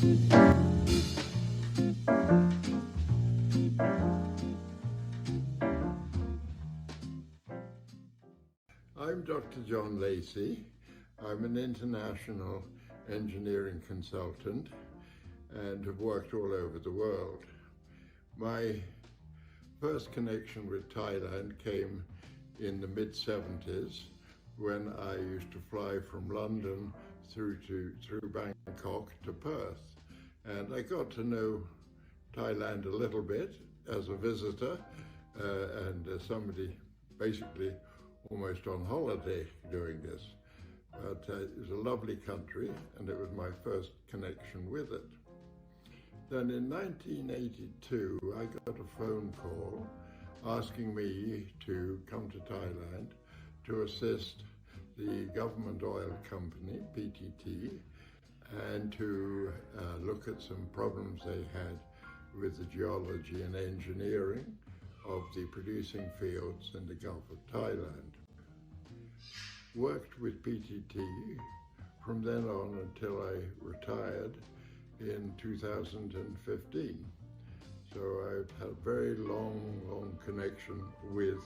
I'm Dr. John Lacey. I'm an international engineering consultant and have worked all over the world. My first connection with Thailand came in the mid-70s when I used to fly from London through Bangkok to Perth. And I got to know Thailand a little bit as a visitor and as somebody basically almost on holiday doing this. But it was a lovely country and it was my first connection with it. Then in 1982, I got a phone call asking me to come to Thailand to assist the government oil company, PTT, and to look at some problems they had with the geology and engineering of the producing fields in the Gulf of Thailand. Worked with PTT from then on until I retired in 2015. So I've had a very long connection with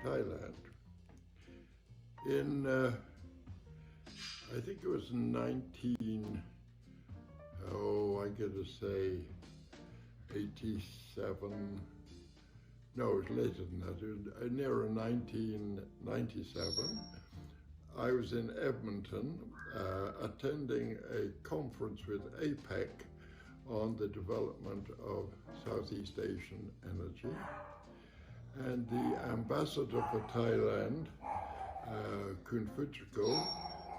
Thailand. In, I think it was 87, no, it was later than that, it was nearer 1997. I was in Edmonton attending a conference with APEC on the development of Southeast Asian energy. And the ambassador for Thailand, Kun Fuchiko,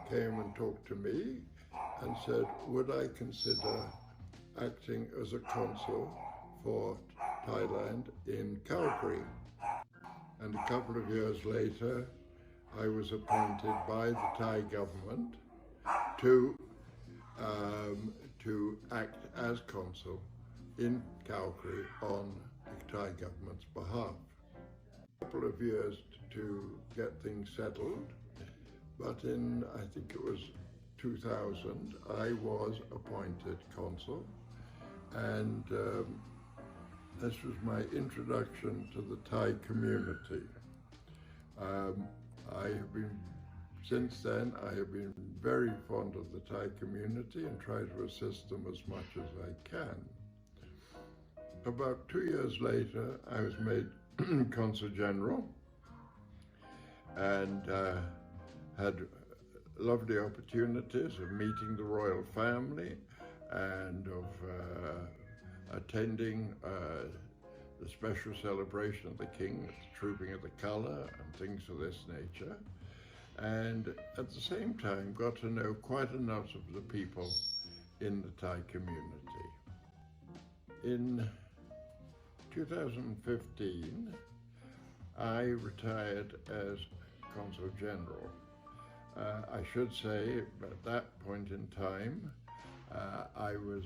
came and talked to me and said, would I consider acting as a consul for Thailand in Calgary? And a couple of years later, I was appointed by the Thai government to act as consul in Calgary on the Thai government's behalf. A couple of years to get things settled, but in, I think it was 2000, I was appointed consul, and this was my introduction to the Thai community. Since then, I have been very fond of the Thai community and try to assist them as much as I can. About 2 years later, I was made Consul General and had lovely opportunities of meeting the royal family and of attending the special celebration of the king, the trooping of the colour and things of this nature. And at the same time got to know quite a number of the people in the Thai community. In 2015, I retired as Consul General. I should say at that point in time, I was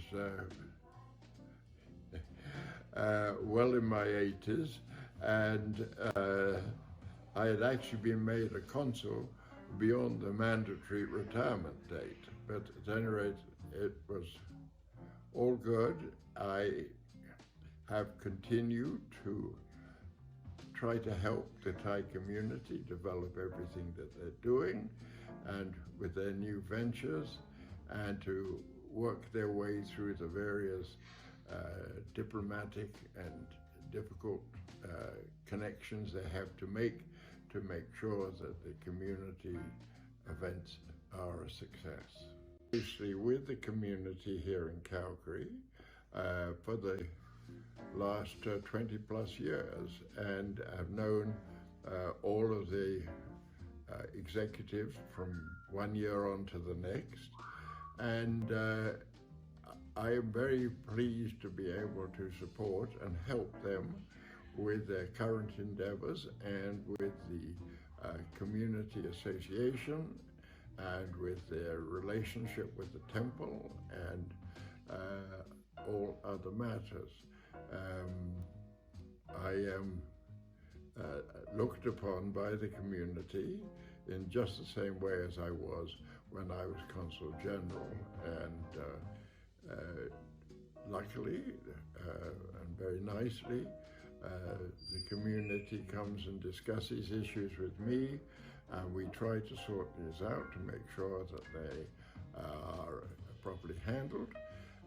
well in my 80s, and I had actually been made a consul beyond the mandatory retirement date, but at any rate, it was all good. I have continued to try to help the Thai community develop everything that they're doing and with their new ventures, and to work their way through the various diplomatic and difficult connections they have to make sure that the community events are a success. Obviously, with the community here in Calgary for the last 20 plus years, and I've known all of the executives from one year on to the next, and I am very pleased to be able to support and help them with their current endeavors and with the community association and with their relationship with the temple and all other matters. I am looked upon by the community in just the same way as I was when I was Consul General, and luckily and very nicely, the community comes and discusses issues with me, and we try to sort this out to make sure that they are properly handled.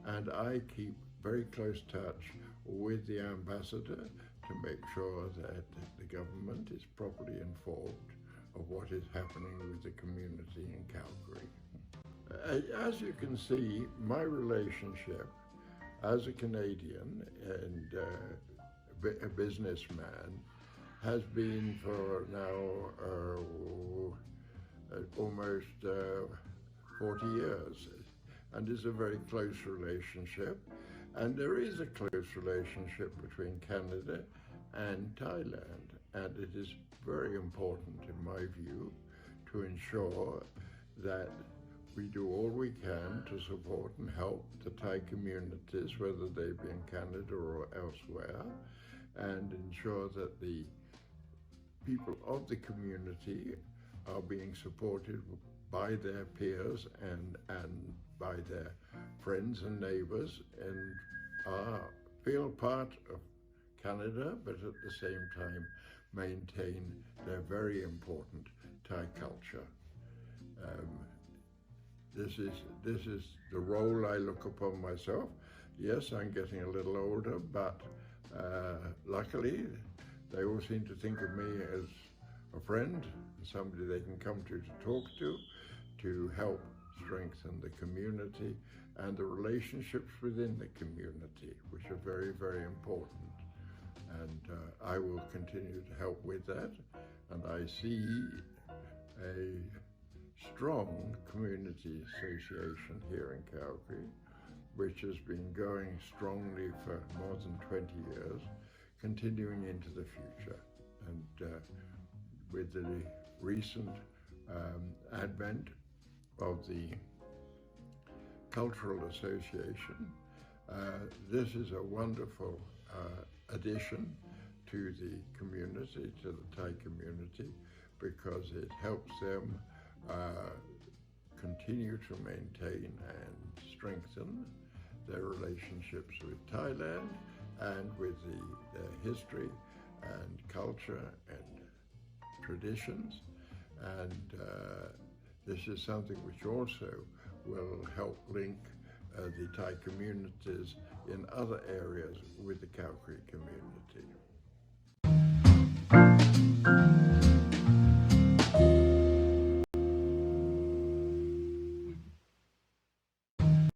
And I keep very close touch with the ambassador to make sure that the government is properly informed of what is happening with the community in Calgary. As you can see, my relationship as a Canadian and a businessman has been for now almost 40 years, and is a very close relationship. And there is a close relationship between Canada and Thailand, and it is very important, in my view, to ensure that we do all we can to support and help the Thai communities, whether they be in Canada or elsewhere, and ensure that the people of the community are being supported by their peers and by their friends and neighbors, and feel part of Canada, but at the same time maintain their very important Thai culture. This is the role I look upon myself. Yes, I'm getting a little older, but luckily they all seem to think of me as a friend, somebody they can come to talk to help strengthen the community and the relationships within the community, which are very, very important. And I will continue to help with that. And I see a strong community association here in Calgary, which has been going strongly for more than 20 years, continuing into the future. And with the recent advent of the Cultural Association, this is a wonderful addition to the community, to the Thai community, because it helps them continue to maintain and strengthen their relationships with Thailand and with their history and culture and traditions. And this is something which also will help link the Thai communities in other areas with the Calgary community.